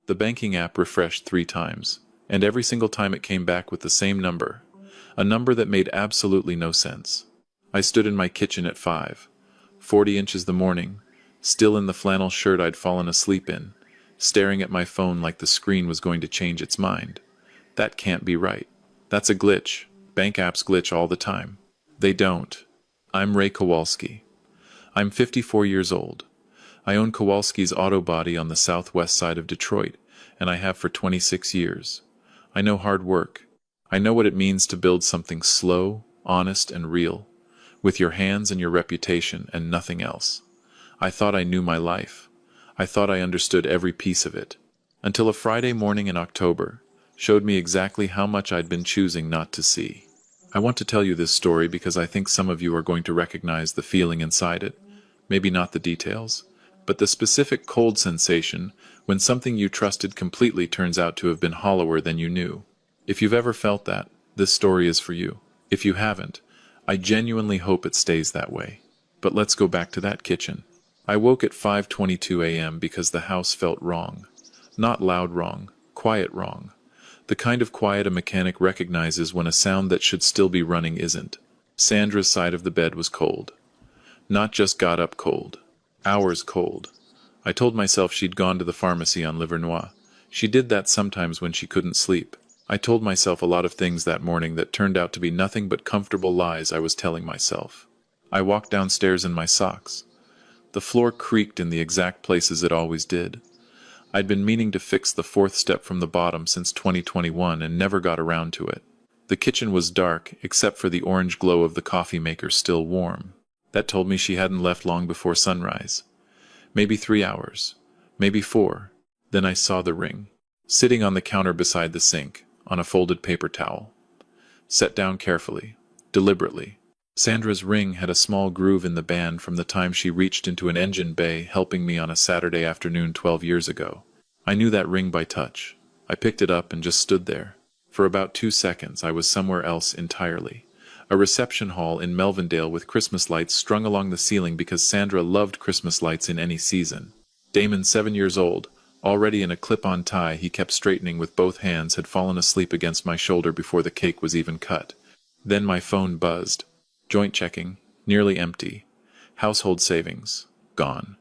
The banking app refreshed 3 times, and every single time it came back with the same number, a number that made absolutely no sense. I stood in my kitchen at 5:40 inches the morning, still in the flannel shirt I'd fallen asleep in, staring at my phone like the screen was going to change its mind. That can't be right. That's a glitch. Bank apps glitch all the time. They don't. I'm Ray Kowalski. I'm 54 years old. I own Kowalski's Auto Body on the southwest side of Detroit, and I have for 26 years. I know hard work. I know what it means to build something slow, honest, and real, with your hands and your reputation and nothing else. I thought I knew my life. I thought I understood every piece of it, until a Friday morning in October showed me exactly how much I'd been choosing not to see. I want to tell you this story because I think some of you are going to recognize the feeling inside it, maybe not the details, but the specific cold sensation when something you trusted completely turns out to have been hollower than you knew. If you've ever felt that, this story is for you. If you haven't, I genuinely hope it stays that way. But let's go back to that kitchen. I woke at 5:22 a.m. because the house felt wrong. Not loud wrong, quiet wrong. The kind of quiet a mechanic recognizes when a sound that should still be running isn't. Sandra's side of the bed was cold. Not just got up cold. Hours cold. I told myself she'd gone to the pharmacy on Livernois. She did that sometimes when she couldn't sleep. I told myself a lot of things that morning that turned out to be nothing but comfortable lies I was telling myself. I walked downstairs in my socks. The floor creaked in the exact places it always did. I'd been meaning to fix the 4th step from the bottom since 2021 and never got around to it. The kitchen was dark, except for the orange glow of the coffee maker still warm. That told me she hadn't left long before sunrise. Maybe 3 hours. Maybe 4. Then I saw the ring, sitting on the counter beside the sink, on a folded paper towel. Set down carefully, deliberately. Sandra's ring had a small groove in the band from the time she reached into an engine bay helping me on a Saturday afternoon 12 years ago. I knew that ring by touch. I picked it up and just stood there. For about 2 seconds I was somewhere else entirely. A reception hall in Melvindale with Christmas lights strung along the ceiling because Sandra loved Christmas lights in any season. Damon, 7 years old, already in a clip-on tie he kept straightening with both hands, had fallen asleep against my shoulder before the cake was even cut. Then my phone buzzed. Joint checking, nearly empty. Household savings, gone.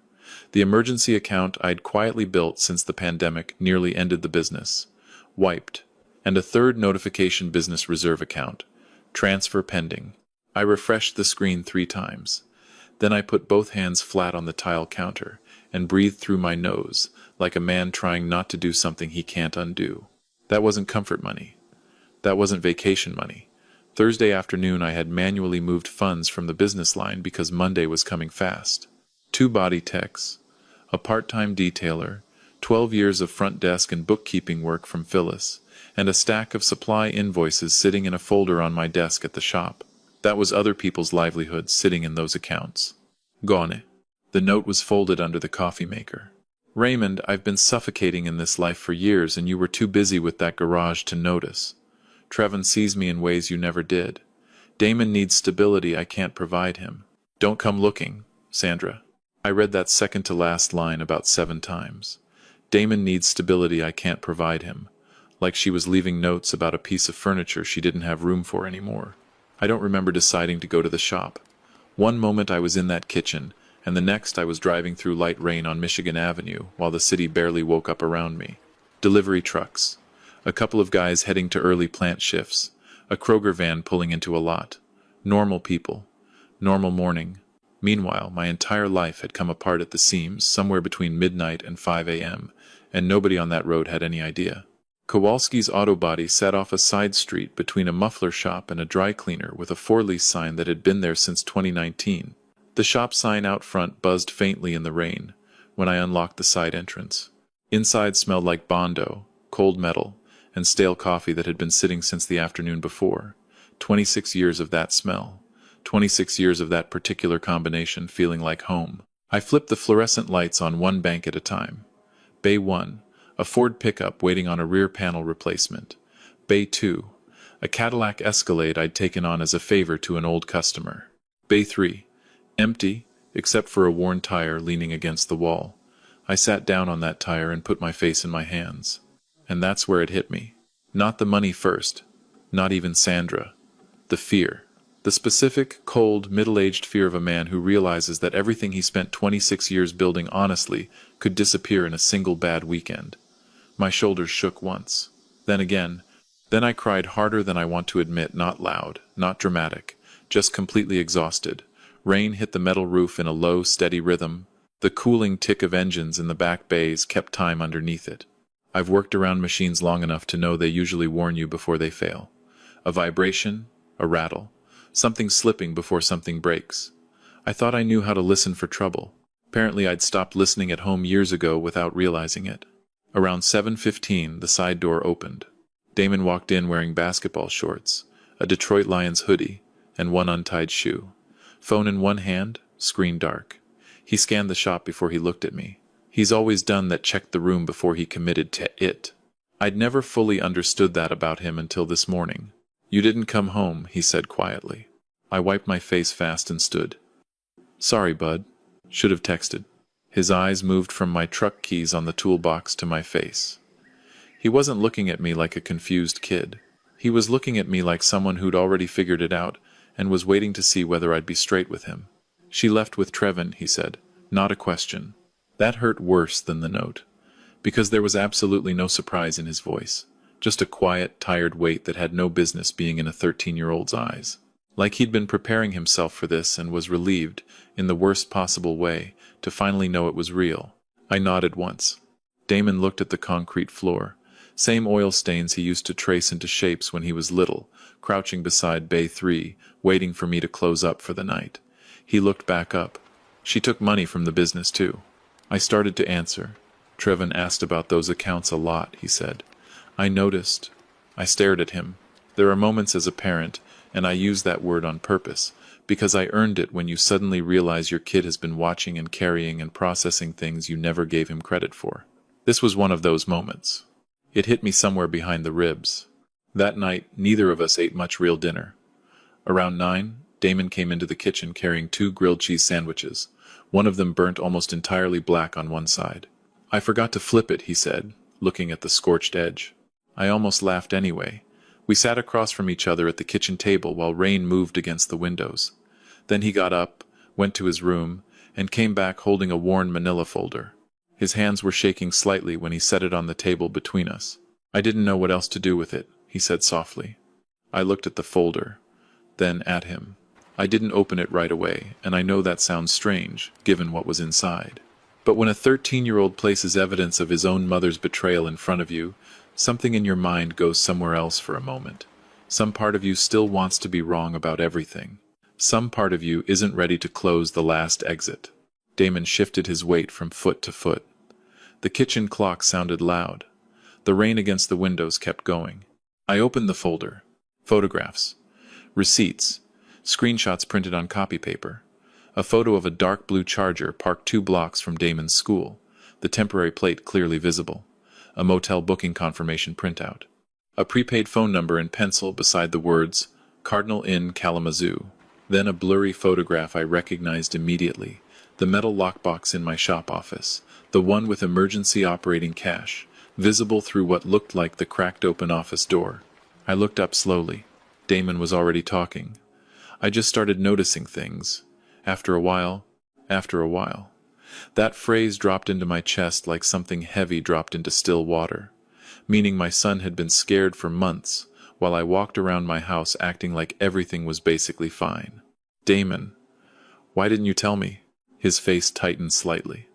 The emergency account I'd quietly built since the pandemic nearly ended the business, wiped. And a third notification business reserve account, transfer pending. I refreshed the screen 3 times. Then I put both hands flat on the tile counter and breathed through my nose, like a man trying not to do something he can't undo. That wasn't comfort money. That wasn't vacation money. Thursday afternoon I had manually moved funds from the business line because Monday was coming fast. 2 body techs, a part-time detailer, 12 years of front desk and bookkeeping work from Phyllis, and a stack of supply invoices sitting in a folder on my desk at the shop. That was other people's livelihoods sitting in those accounts. Gone. The note was folded under the coffee maker. Raymond, I've been suffocating in this life for years and you were too busy with that garage to notice. Trevin sees me in ways you never did. Damon needs stability I can't provide him. Don't come looking, Sandra. I read that second to last line about 7 times. Damon needs stability I can't provide him. Like she was leaving notes about a piece of furniture she didn't have room for anymore. I don't remember deciding to go to the shop. One moment I was in that kitchen, and the next I was driving through light rain on Michigan Avenue while the city barely woke up around me. Delivery trucks. A couple of guys heading to early plant shifts. A Kroger van pulling into a lot. Normal people. Normal morning. Meanwhile, my entire life had come apart at the seams somewhere between midnight and 5 a.m., and nobody on that road had any idea. Kowalski's Auto Body sat off a side street between a muffler shop and a dry cleaner with a for-lease sign that had been there since 2019. The shop sign out front buzzed faintly in the rain when I unlocked the side entrance. Inside smelled like Bondo, cold metal, and stale coffee that had been sitting since the afternoon before. 26 years of that smell. 26 years of that particular combination feeling like home. I flipped the fluorescent lights on one bank at a time. Bay 1, a Ford pickup waiting on a rear panel replacement. Bay 2, a Cadillac Escalade I'd taken on as a favor to an old customer. Bay 3, empty, except for a worn tire leaning against the wall. I sat down on that tire and put my face in my hands. And that's where it hit me. Not the money first. Not even Sandra. The fear. The specific, cold, middle-aged fear of a man who realizes that everything he spent 26 years building honestly could disappear in a single bad weekend. My shoulders shook once. Then again. Then I cried harder than I want to admit, not loud, not dramatic, just completely exhausted. Rain hit the metal roof in a low, steady rhythm. The cooling tick of engines in the back bays kept time underneath it. I've worked around machines long enough to know they usually warn you before they fail. A vibration, a rattle, something slipping before something breaks. I thought I knew how to listen for trouble. Apparently I'd stopped listening at home years ago without realizing it. Around 7:15, the side door opened. Damon walked in wearing basketball shorts, a Detroit Lions hoodie, and one untied shoe. Phone in one hand, screen dark. He scanned the shop before he looked at me. He's always done that, checked the room before he committed to it. I'd never fully understood that about him until this morning. "You didn't come home," he said quietly. I wiped my face fast and stood. "Sorry, bud. Should have texted." His eyes moved from my truck keys on the toolbox to my face. He wasn't looking at me like a confused kid. He was looking at me like someone who'd already figured it out and was waiting to see whether I'd be straight with him. "She left with Trevin," he said. Not a question. That hurt worse than the note, because there was absolutely no surprise in his voice, just a quiet, tired weight that had no business being in a 13-year-old's eyes. Like he'd been preparing himself for this and was relieved, in the worst possible way, to finally know it was real. I nodded once. Damon looked at the concrete floor. Same oil stains he used to trace into shapes when he was little, crouching beside Bay 3, waiting for me to close up for the night. He looked back up. "She took money from the business too." I started to answer. "Trevin asked about those accounts a lot," he said. I noticed. I stared at him. There are moments as a parent, and I use that word on purpose, because I earned it when you suddenly realize your kid has been watching and carrying and processing things you never gave him credit for. This was one of those moments. It hit me somewhere behind the ribs. That night, neither of us ate much real dinner. Around 9, Damon came into the kitchen carrying 2 grilled cheese sandwiches, one of them burnt almost entirely black on one side. "I forgot to flip it," he said, looking at the scorched edge. I almost laughed anyway. We sat across from each other at the kitchen table while rain moved against the windows. Then he got up, went to his room, and came back holding a worn manila folder. His hands were shaking slightly when he set it on the table between us. "I didn't know what else to do with it," he said softly. I looked at the folder, then at him. I didn't open it right away, and I know that sounds strange, given what was inside. But when a 13-year-old places evidence of his own mother's betrayal in front of you, something in your mind goes somewhere else for a moment. Some part of you still wants to be wrong about everything. Some part of you isn't ready to close the last exit. Damon shifted his weight from foot to foot. The kitchen clock sounded loud. The rain against the windows kept going. I opened the folder. Photographs. Receipts. Screenshots printed on copy paper. A photo of a dark blue Charger parked 2 blocks from Damon's school, the temporary plate clearly visible. A motel booking confirmation printout. A prepaid phone number in pencil beside the words, Cardinal Inn, Kalamazoo. Then a blurry photograph I recognized immediately, the metal lockbox in my shop office, the one with emergency operating cache, visible through what looked like the cracked open office door. I looked up slowly. Damon was already talking. I just started noticing things. After a while. That phrase dropped into my chest like something heavy dropped into still water, meaning my son had been scared for months while I walked around my house acting like everything was basically fine. "Damon, why didn't you tell me?" His face tightened slightly.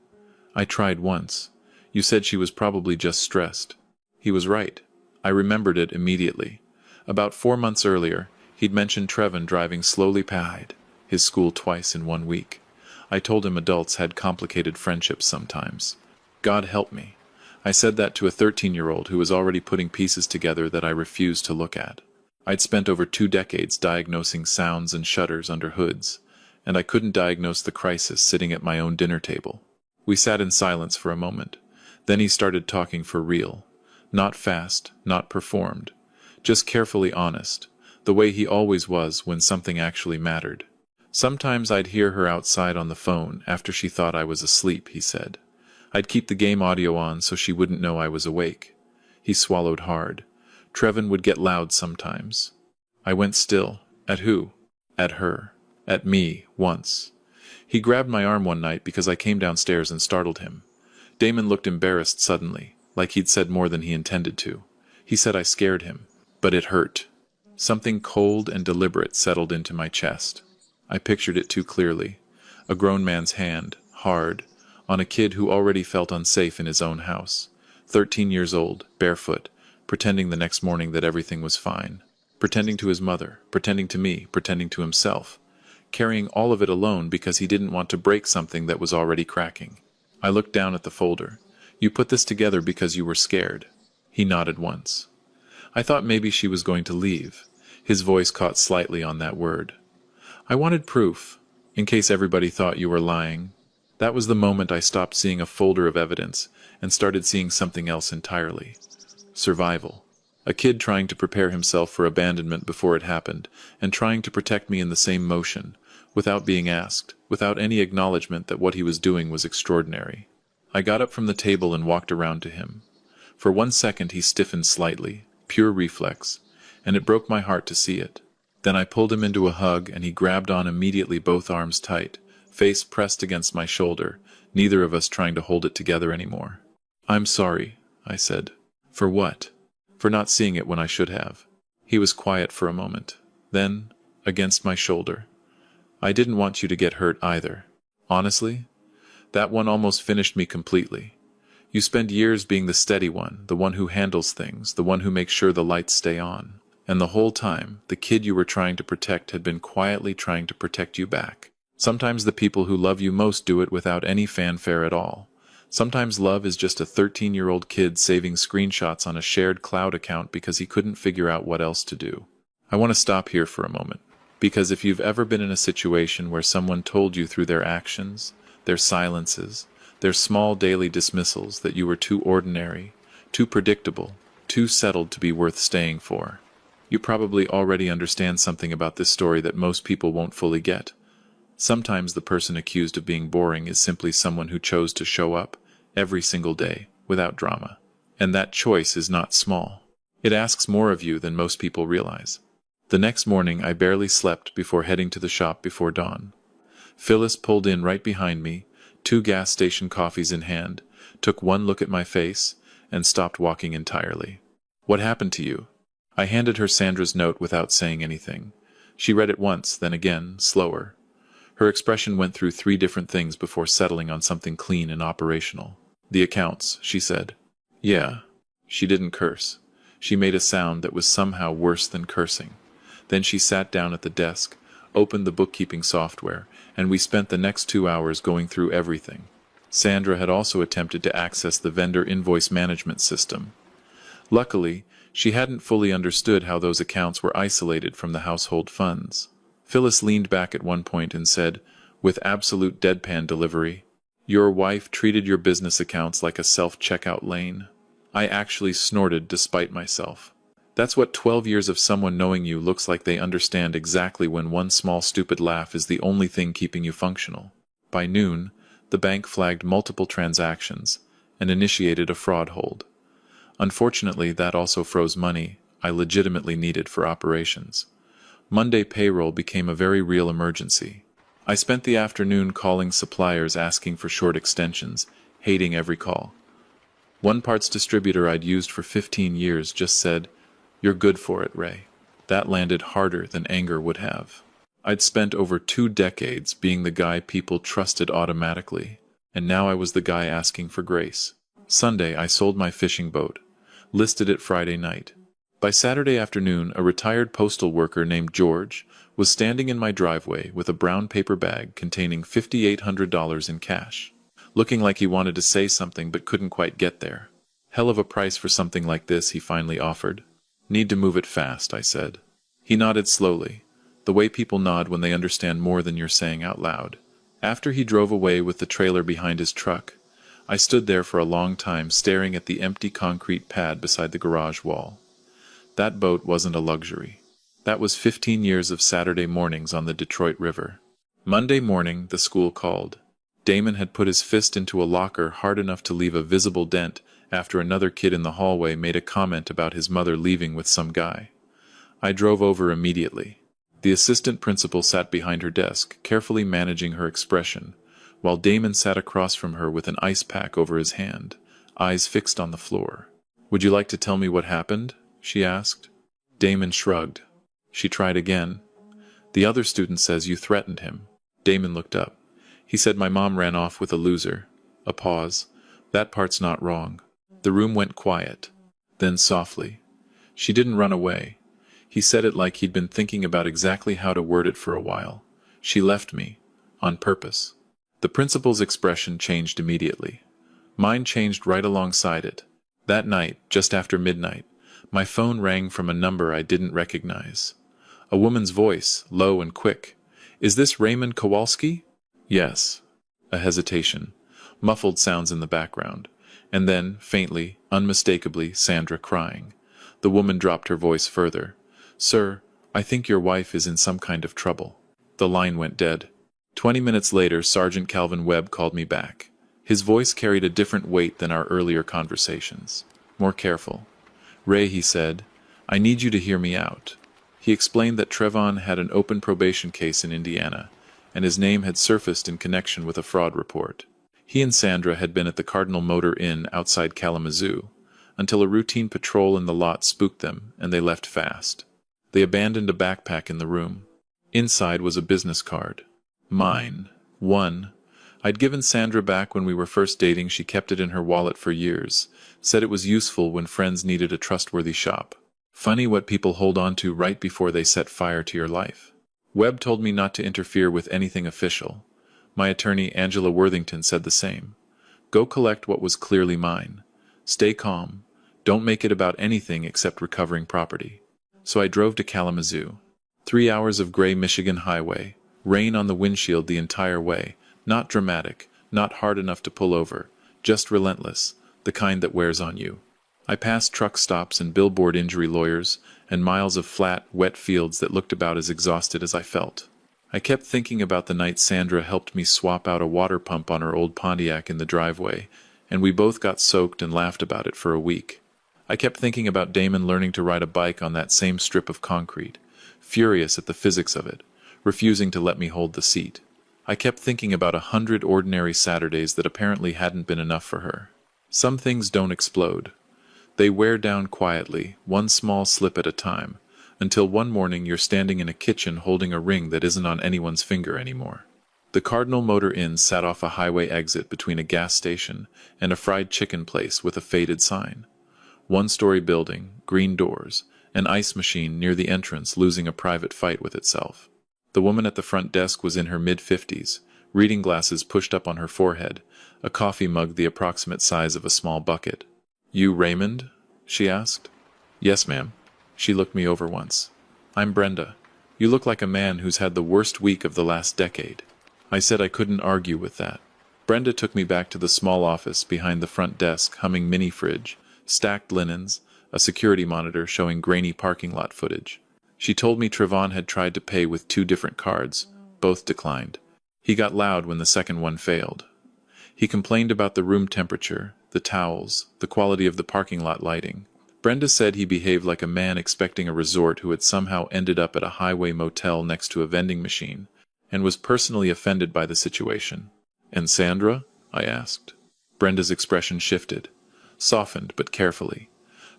"I tried once. You said she was probably just stressed." He was right. I remembered it immediately. About 4 months earlier, he'd mentioned Trevin driving slowly past his school twice in 1 week. I told him adults had complicated friendships sometimes. God help me. I said that to a 13-year-old who was already putting pieces together that I refused to look at. I'd spent over 2 decades diagnosing sounds and shudders under hoods, and I couldn't diagnose the crisis sitting at my own dinner table. We sat in silence for a moment. Then he started talking for real. Not fast, not performed. Just carefully honest, the way he always was when something actually mattered. Sometimes I'd hear her outside on the phone after she thought I was asleep, he said. I'd keep the game audio on so she wouldn't know I was awake. He swallowed hard. Trevin would get loud sometimes. I went still. At who? At her. At me, once. He grabbed my arm one night because I came downstairs and startled him. Damon looked embarrassed suddenly, like he'd said more than he intended to. He said I scared him, but it hurt. Something cold and deliberate settled into my chest. I pictured it too clearly. A grown man's hand, hard, on a kid who already felt unsafe in his own house. 13 years old, barefoot, pretending the next morning that everything was fine. Pretending to his mother, pretending to me, pretending to himself. Carrying all of it alone because he didn't want to break something that was already cracking. I looked down at the folder. You put this together because you were scared. He nodded once. I thought maybe she was going to leave. His voice caught slightly on that word. I wanted proof, in case everybody thought you were lying. That was the moment I stopped seeing a folder of evidence and started seeing something else entirely. Survival. A kid trying to prepare himself for abandonment before it happened, and trying to protect me in the same motion, without being asked, without any acknowledgement that what he was doing was extraordinary. I got up from the table and walked around to him. For 1 second he stiffened slightly, pure reflex, and it broke my heart to see it. Then I pulled him into a hug and he grabbed on immediately, both arms tight, face pressed against my shoulder, neither of us trying to hold it together anymore. I'm sorry, I said. For what? For not seeing it when I should have. He was quiet for a moment. Then, against my shoulder. I didn't want you to get hurt either. Honestly, that one almost finished me completely. You spend years being the steady one, the one who handles things, the one who makes sure the lights stay on. And the whole time, the kid you were trying to protect had been quietly trying to protect you back. Sometimes the people who love you most do it without any fanfare at all. Sometimes love is just a 13-year-old kid saving screenshots on a shared cloud account because he couldn't figure out what else to do. I want to stop here for a moment, because if you've ever been in a situation where someone told you through their actions, their silences, their small daily dismissals that you were too ordinary, too predictable, too settled to be worth staying for, you probably already understand something about this story that most people won't fully get. Sometimes the person accused of being boring is simply someone who chose to show up every single day without drama. And that choice is not small. It asks more of you than most people realize. The next morning I barely slept before heading to the shop before dawn. Phyllis pulled in right behind me, 2 gas station coffees in hand, took one look at my face, and stopped walking entirely. What happened to you? I handed her Sandra's note without saying anything. She read it once, then again, slower. Her expression went through 3 different things before settling on something clean and operational. The accounts, she said. Yeah. She didn't curse. She made a sound that was somehow worse than cursing. Then she sat down at the desk, opened the bookkeeping software, and we spent the next 2 hours going through everything. Sandra had also attempted to access the vendor invoice management system. Luckily, she hadn't fully understood how those accounts were isolated from the household funds. Phyllis leaned back at one point and said, with absolute deadpan delivery, "Your wife treated your business accounts like a self-checkout lane." I actually snorted despite myself. That's what 12 years of someone knowing you looks like. They understand exactly when one small stupid laugh is the only thing keeping you functional. By noon, the bank flagged multiple transactions and initiated a fraud hold. Unfortunately, that also froze money I legitimately needed for operations. Monday payroll became a very real emergency. I spent the afternoon calling suppliers asking for short extensions, hating every call. One parts distributor I'd used for 15 years just said, "You're good for it, Ray." That landed harder than anger would have. I'd spent over 2 decades being the guy people trusted automatically, and now I was the guy asking for grace. Sunday, I sold my fishing boat, listed it Friday night. By Saturday afternoon, a retired postal worker named George was standing in my driveway with a brown paper bag containing $5,800 in cash, looking like he wanted to say something but couldn't quite get there. "Hell of a price for something like this," he finally offered. "Need to move it fast," I said. He nodded slowly, the way people nod when they understand more than you're saying out loud. After he drove away with the trailer behind his truck, I stood there for a long time staring at the empty concrete pad beside the garage wall. That boat wasn't a luxury. That was 15 years of Saturday mornings on the Detroit River. Monday morning, the school called. Damon had put his fist into a locker hard enough to leave a visible dent after another kid in the hallway made a comment about his mother leaving with some guy. I drove over immediately. The assistant principal sat behind her desk, carefully managing her expression, while Damon sat across from her with an ice pack over his hand, eyes fixed on the floor. "Would you like to tell me what happened?" she asked. Damon shrugged. She tried again. "The other student says you threatened him." Damon looked up. "He said my mom ran off with a loser." A pause. "That part's not wrong." The room went quiet. Then softly. "She didn't run away." He said it like he'd been thinking about exactly how to word it for a while. "She left me. On purpose." The principal's expression changed immediately. Mine changed right alongside it. That night, just after midnight, my phone rang from a number I didn't recognize. A woman's voice, low and quick. "Is this Raymond Kowalski?" "Yes." A hesitation. Muffled sounds in the background. And then, faintly, unmistakably, Sandra crying. The woman dropped her voice further. "Sir, I think your wife is in some kind of trouble." The line went dead. 20 minutes later, Sergeant Calvin Webb called me back. His voice carried a different weight than our earlier conversations. More careful. "Ray," he said, "I need you to hear me out." He explained that Trevon had an open probation case in Indiana, and his name had surfaced in connection with a fraud report. He and Sandra had been at the Cardinal Motor Inn outside Kalamazoo, until a routine patrol in the lot spooked them, and they left fast. They abandoned a backpack in the room. Inside was a business card. Mine. One. I'd given Sandra back when we were first dating. She kept it in her wallet for years, said it was useful when friends needed a trustworthy shop. Funny what people hold on to right before they set fire to your life. Webb told me not to interfere with anything official. My attorney, Angela Worthington, said the same. Go collect what was clearly mine. Stay calm. Don't make it about anything except recovering property. So I drove to Kalamazoo. 3 hours of gray Michigan highway, rain on the windshield the entire way, not dramatic, not hard enough to pull over, just relentless, the kind that wears on you. I passed truck stops and billboard injury lawyers, and miles of flat, wet fields that looked about as exhausted as I felt. I kept thinking about the night Sandra helped me swap out a water pump on her old Pontiac in the driveway, and we both got soaked and laughed about it for a week. I kept thinking about Damon learning to ride a bike on that same strip of concrete, furious at the physics of it, refusing to let me hold the seat. I kept thinking about 100 ordinary Saturdays that apparently hadn't been enough for her. Some things don't explode. They wear down quietly, one small slip at a time, until one morning you're standing in a kitchen holding a ring that isn't on anyone's finger anymore. The Cardinal Motor Inn sat off a highway exit between a gas station and a fried chicken place with a faded sign. One-story building, green doors, an ice machine near the entrance losing a private fight with itself. The woman at the front desk was in her mid-50s, reading glasses pushed up on her forehead, a coffee mug the approximate size of a small bucket. "You Raymond?" she asked. "Yes, ma'am." She looked me over once. "I'm Brenda. You look like a man who's had the worst week of the last decade." I said I couldn't argue with that. Brenda took me back to the small office behind the front desk, humming mini-fridge, stacked linens, a security monitor showing grainy parking lot footage. She told me Trevon had tried to pay with 2 different cards. Both declined. He got loud when the second one failed. He complained about the room temperature, the towels, the quality of the parking lot lighting. Brenda said he behaved like a man expecting a resort who had somehow ended up at a highway motel next to a vending machine, and was personally offended by the situation. "And Sandra?" I asked. Brenda's expression shifted, softened but carefully.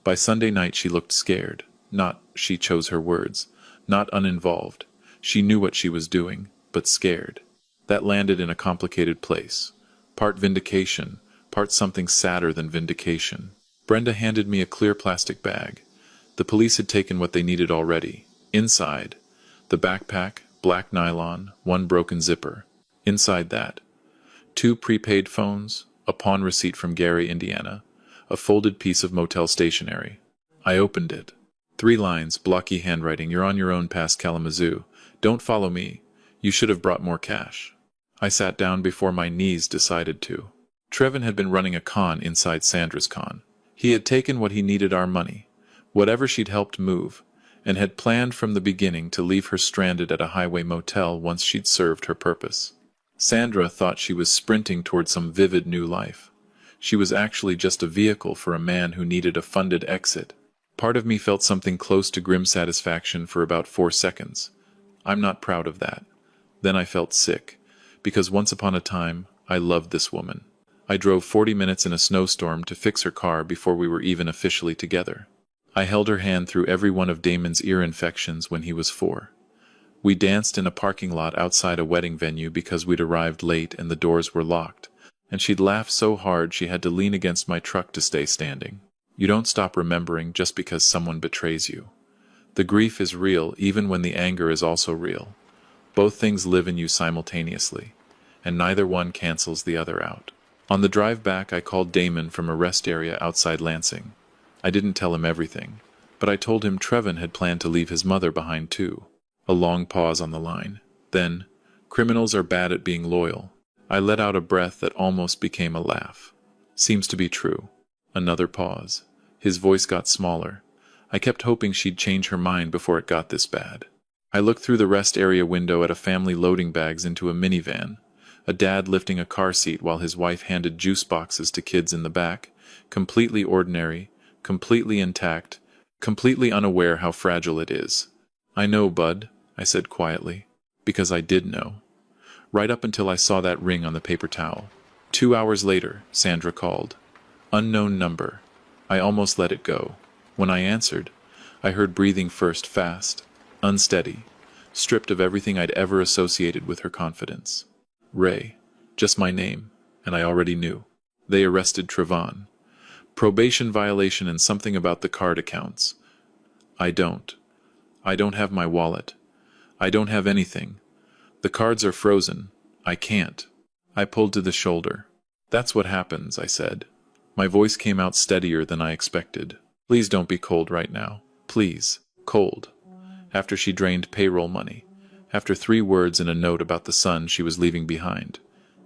By Sunday night she looked scared. Not, she chose her words, not uninvolved. She knew what she was doing, but scared. That landed in a complicated place. Part vindication, part something sadder than vindication. Brenda handed me a clear plastic bag. The police had taken what they needed already. Inside, the backpack, black nylon, 1 broken zipper. Inside that, 2 prepaid phones, a pawn receipt from Gary, Indiana, a folded piece of motel stationery. I opened it. 3 lines, blocky handwriting. "You're on your own past Kalamazoo. Don't follow me. You should have brought more cash." I sat down before my knees decided to. Trevon had been running a con inside Sandra's con. He had taken what he needed, our money, whatever she'd helped move, and had planned from the beginning to leave her stranded at a highway motel once she'd served her purpose. Sandra thought she was sprinting toward some vivid new life. She was actually just a vehicle for a man who needed a funded exit. Part of me felt something close to grim satisfaction for about 4 seconds. I'm not proud of that. Then I felt sick, because once upon a time, I loved this woman. I drove 40 minutes in a snowstorm to fix her car before we were even officially together. I held her hand through every one of Damon's ear infections when he was 4. We danced in a parking lot outside a wedding venue because we'd arrived late and the doors were locked, and she'd laughed so hard she had to lean against my truck to stay standing. You don't stop remembering just because someone betrays you. The grief is real even when the anger is also real. Both things live in you simultaneously, and neither one cancels the other out. On the drive back, I called Damon from a rest area outside Lansing. I didn't tell him everything, but I told him Trevin had planned to leave his mother behind too. A long pause on the line. Then, criminals are bad at being loyal. I let out a breath that almost became a laugh. Seems to be true. Another pause. His voice got smaller. I kept hoping she'd change her mind before it got this bad. I looked through the rest area window at a family loading bags into a minivan, a dad lifting a car seat while his wife handed juice boxes to kids in the back, completely ordinary, completely intact, completely unaware how fragile it is. I know, Bud, I said quietly, because I did know. Right up until I saw that ring on the paper towel. 2 hours later, Sandra called. Unknown number. I almost let it go. When I answered, I heard breathing first fast, unsteady, stripped of everything I'd ever associated with her confidence. Ray. Just my name, and I already knew. They arrested Trevon. Probation violation and something about the card accounts. I don't have my wallet. I don't have anything. The cards are frozen. I can't. I pulled to the shoulder. That's what happens, I said. My voice came out steadier than I expected. Please don't be cold right now. Please. Cold. After she drained payroll money. After 3 words and a note about the son she was leaving behind.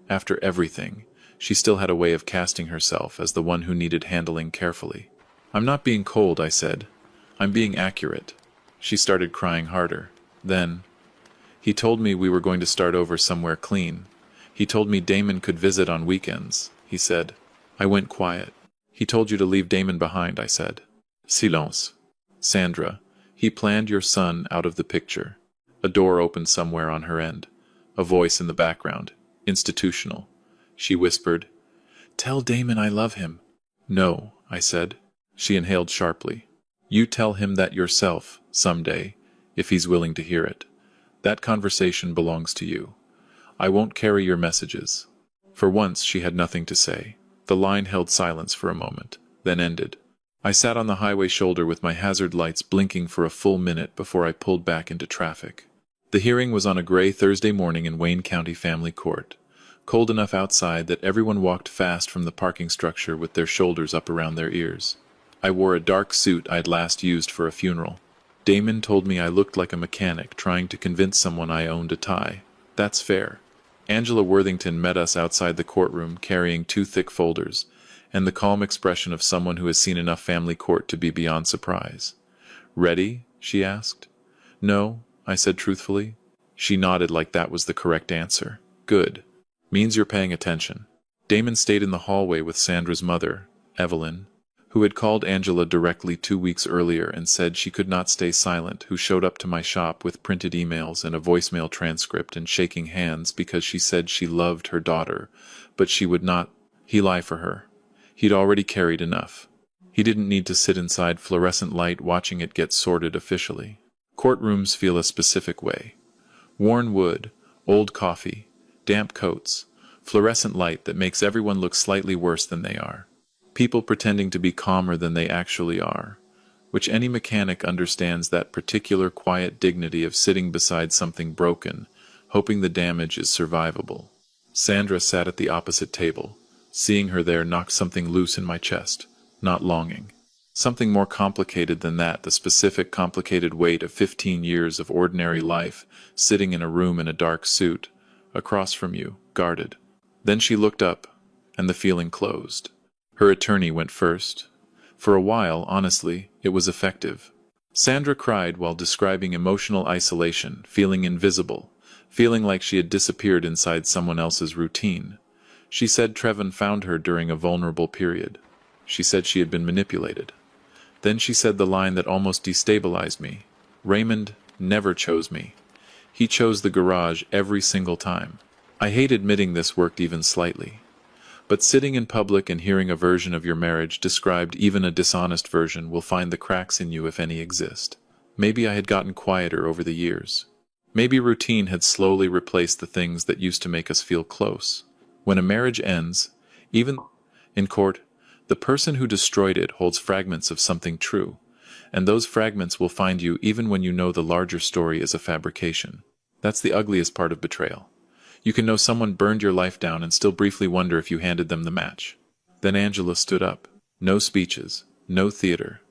After everything, she still had a way of casting herself as the one who needed handling carefully. I'm not being cold, I said. I'm being accurate. She started crying harder. Then, he told me we were going to start over somewhere clean. He told me Damon could visit on weekends, he said. I went quiet. He told you to leave Damon behind, I said. Silence. Sandra, he planned your son out of the picture. A door opened somewhere on her end. A voice in the background. Institutional. She whispered, Tell Damon I love him. No, I said. She inhaled sharply. You tell him that yourself, someday, if he's willing to hear it. That conversation belongs to you. I won't carry your messages. For once she had nothing to say. The line held silence for a moment, then ended. I sat on the highway shoulder with my hazard lights blinking for a full minute before I pulled back into traffic. The hearing was on a gray Thursday morning in Wayne County Family Court. Cold enough outside that everyone walked fast from the parking structure with their shoulders up around their ears. I wore a dark suit I'd last used for a funeral. Damon told me I looked like a mechanic trying to convince someone I owned a tie. That's fair. Angela Worthington met us outside the courtroom carrying 2 thick folders, and the calm expression of someone who has seen enough family court to be beyond surprise. Ready? She asked. No, I said truthfully. She nodded like that was the correct answer. Good. Means you're paying attention. Damon stayed in the hallway with Sandra's mother, Evelyn, who had called Angela directly 2 weeks earlier and said she could not stay silent, who showed up to my shop with printed emails and a voicemail transcript and shaking hands because she said she loved her daughter, but she would not lie for her. He'd already carried enough. He didn't need to sit inside fluorescent light watching it get sorted officially. Courtrooms feel a specific way. Worn wood, old coffee, damp coats, fluorescent light that makes everyone look slightly worse than they are. People pretending to be calmer than they actually are, which any mechanic understands that particular quiet dignity of sitting beside something broken, hoping the damage is survivable. Sandra sat at the opposite table. Seeing her there knocked something loose in my chest, not longing. Something more complicated than that, the specific complicated weight of 15 years of ordinary life, sitting in a room in a dark suit, across from you, guarded. Then she looked up, and the feeling closed. Her attorney went first. For a while, honestly, it was effective. Sandra cried while describing emotional isolation, feeling invisible, feeling like she had disappeared inside someone else's routine. She said Trevin found her during a vulnerable period. She said she had been manipulated. Then she said the line that almost destabilized me. Raymond never chose me. He chose the garage every single time. I hate admitting this worked even slightly. But sitting in public and hearing a version of your marriage described, even a dishonest version, will find the cracks in you if any exist. Maybe I had gotten quieter over the years. Maybe routine had slowly replaced the things that used to make us feel close. When a marriage ends, even in court, the person who destroyed it holds fragments of something true, and those fragments will find you even when you know the larger story is a fabrication. That's the ugliest part of betrayal. You can know someone burned your life down and still briefly wonder if you handed them the match. Then Angela stood up. No speeches, no theater,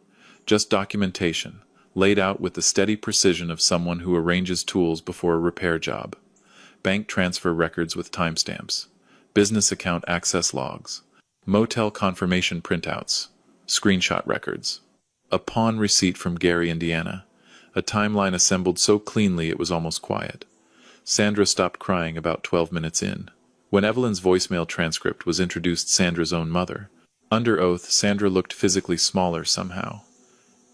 just documentation, laid out with the steady precision of someone who arranges tools before a repair job. Bank transfer records with timestamps, business account access logs, motel confirmation printouts, screenshot records. A pawn receipt from Gary, Indiana. A timeline assembled so cleanly it was almost quiet. Sandra stopped crying about 12 minutes in. When Evelyn's voicemail transcript was introduced Sandra's own mother. Under oath, Sandra looked physically smaller somehow.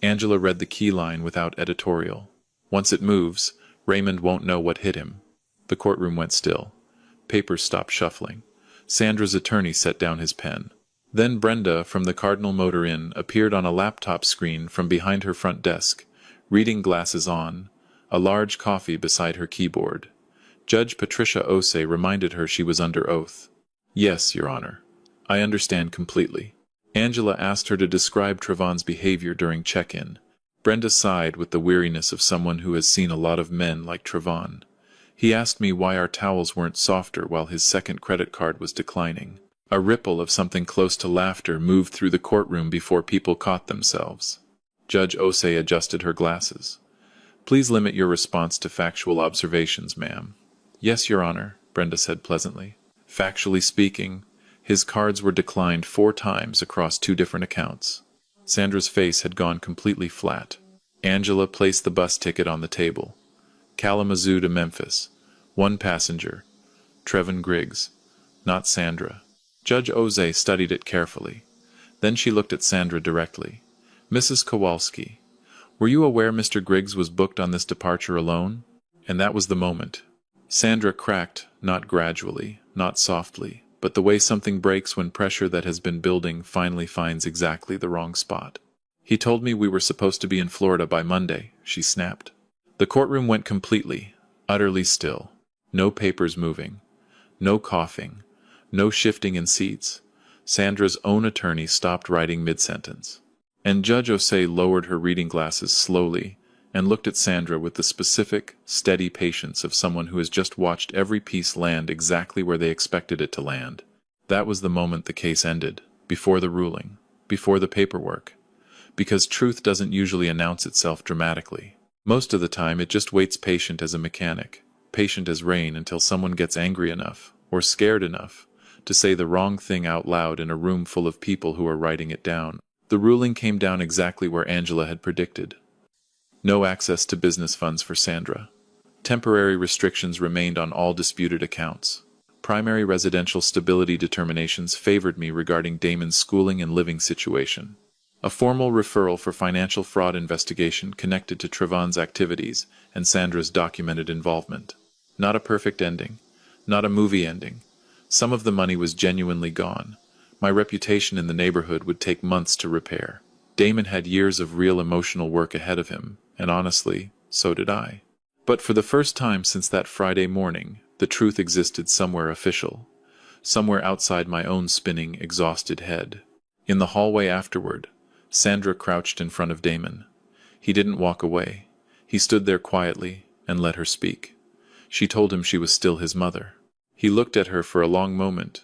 Angela read the key line without editorial. Once it moves, Raymond won't know what hit him. The courtroom went still. Papers stopped shuffling. Sandra's attorney set down his pen. Then Brenda, from the Cardinal Motor Inn, appeared on a laptop screen from behind her front desk, reading glasses on, a large coffee beside her keyboard. Judge Patricia Osei reminded her she was under oath. Yes, Your Honor. I understand completely. Angela asked her to describe Trevon's behavior during check-in. Brenda sighed with the weariness of someone who has seen a lot of men like Trevon. He asked me why our towels weren't softer while his second credit card was declining. A ripple of something close to laughter moved through the courtroom before people caught themselves. Judge Osei adjusted her glasses. Please limit your response to factual observations, ma'am. Yes, Your Honor, Brenda said pleasantly. Factually speaking, his cards were declined 4 times across 2 different accounts. Sandra's face had gone completely flat. Angela placed the bus ticket on the table. Kalamazoo to Memphis. 1 passenger. Trevin Griggs. Not Sandra. Judge Osei studied it carefully. Then she looked at Sandra directly. Mrs. Kowalski, were you aware Mr. Griggs was booked on this departure alone? And that was the moment. Sandra cracked, not gradually, not softly, but the way something breaks when pressure that has been building finally finds exactly the wrong spot. He told me we were supposed to be in Florida by Monday, she snapped. The courtroom went completely, utterly still. No papers moving. No coughing. No shifting in seats. Sandra's own attorney stopped writing mid-sentence. And Judge Osei lowered her reading glasses slowly and looked at Sandra with the specific, steady patience of someone who has just watched every piece land exactly where they expected it to land. That was the moment the case ended, before the ruling, before the paperwork. Because truth doesn't usually announce itself dramatically. Most of the time it just waits patient as a mechanic, patient as rain until someone gets angry enough, or scared enough, to say the wrong thing out loud in a room full of people who are writing it down. The ruling came down exactly where Angela had predicted. No access to business funds for Sandra. Temporary restrictions remained on all disputed accounts. Primary residential stability determinations favored me regarding Damon's schooling and living situation. A formal referral for financial fraud investigation connected to Trevon's activities and Sandra's documented involvement. Not a perfect ending. Not a movie ending. Some of the money was genuinely gone. My reputation in the neighborhood would take months to repair. Damon had years of real emotional work ahead of him, and honestly, so did I. But for the first time since that Friday morning, the truth existed somewhere official. Somewhere outside my own spinning, exhausted head. In the hallway afterward, Sandra crouched in front of Damon. He didn't walk away. He stood there quietly and let her speak. She told him she was still his mother. He looked at her for a long moment,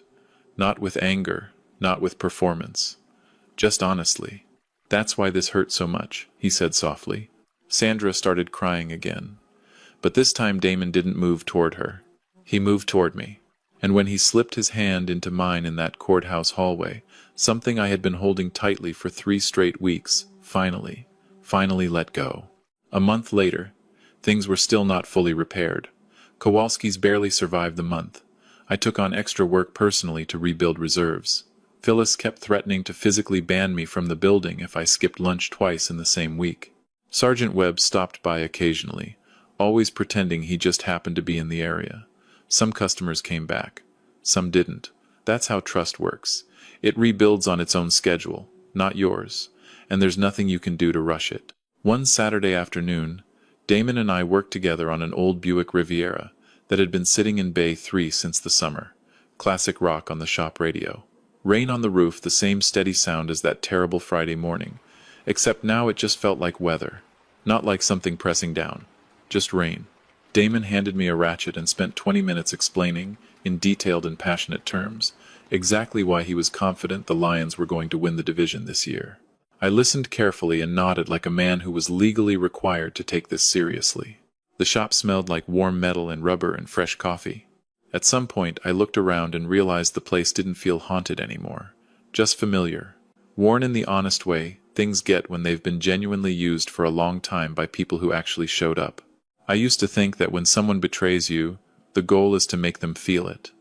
not with anger, not with performance, just honestly. That's why this hurt so much, he said softly. Sandra started crying again. But this time Damon didn't move toward her. He moved toward me. And when he slipped his hand into mine in that courthouse hallway, something I had been holding tightly for 3 straight weeks, finally let go. A month later, things were still not fully repaired. Kowalski's barely survived the month. I took on extra work personally to rebuild reserves. Phyllis kept threatening to physically ban me from the building if I skipped lunch twice in the same week. Sergeant Webb stopped by occasionally, always pretending he just happened to be in the area. Some customers came back. Some didn't. That's how trust works. It rebuilds on its own schedule, not yours, and there's nothing you can do to rush it. One Saturday afternoon, Damon and I worked together on an old Buick Riviera that had been sitting in Bay 3 since the summer. Classic rock on the shop radio. Rain on the roof, the same steady sound as that terrible Friday morning, except now it just felt like weather, not like something pressing down, just rain. Damon handed me a ratchet and spent 20 minutes explaining, in detailed and passionate terms, exactly why he was confident the Lions were going to win the division this year. I listened carefully and nodded like a man who was legally required to take this seriously. The shop smelled like warm metal and rubber and fresh coffee. At some point, I looked around and realized the place didn't feel haunted anymore, just familiar. Worn in the honest way things get when they've been genuinely used for a long time by people who actually showed up. I used to think that when someone betrays you, the goal is to make them feel it.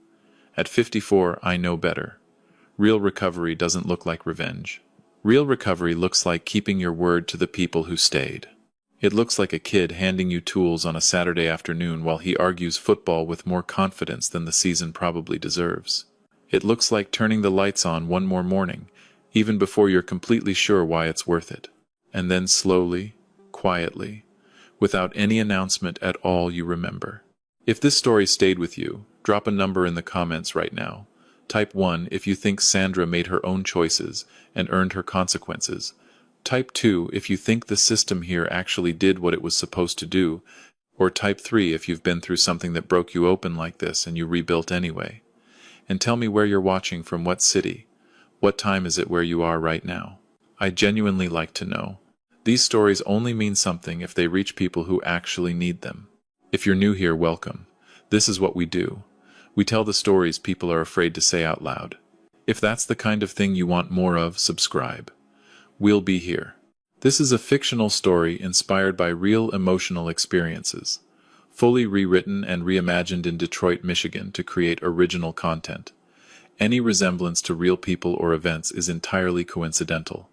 At 54, I know better. Real recovery doesn't look like revenge. Real recovery looks like keeping your word to the people who stayed. It looks like a kid handing you tools on a Saturday afternoon while he argues football with more confidence than the season probably deserves. It looks like turning the lights on one more morning, even before you're completely sure why it's worth it. And then slowly, quietly, without any announcement at all you remember. If this story stayed with you, drop a number in the comments right now. Type 1 if you think Sandra made her own choices and earned her consequences. Type 2 if you think the system here actually did what it was supposed to do, or type 3 if you've been through something that broke you open like this and you rebuilt anyway. And tell me where you're watching from, what city. What time is it where you are right now? I genuinely like to know. These stories only mean something if they reach people who actually need them. If you're new here, welcome. This is what we do. We tell the stories people are afraid to say out loud. If that's the kind of thing you want more of, subscribe. We'll be here. This is a fictional story inspired by real emotional experiences, fully rewritten and reimagined in Detroit, Michigan to create original content. Any resemblance to real people or events is entirely coincidental.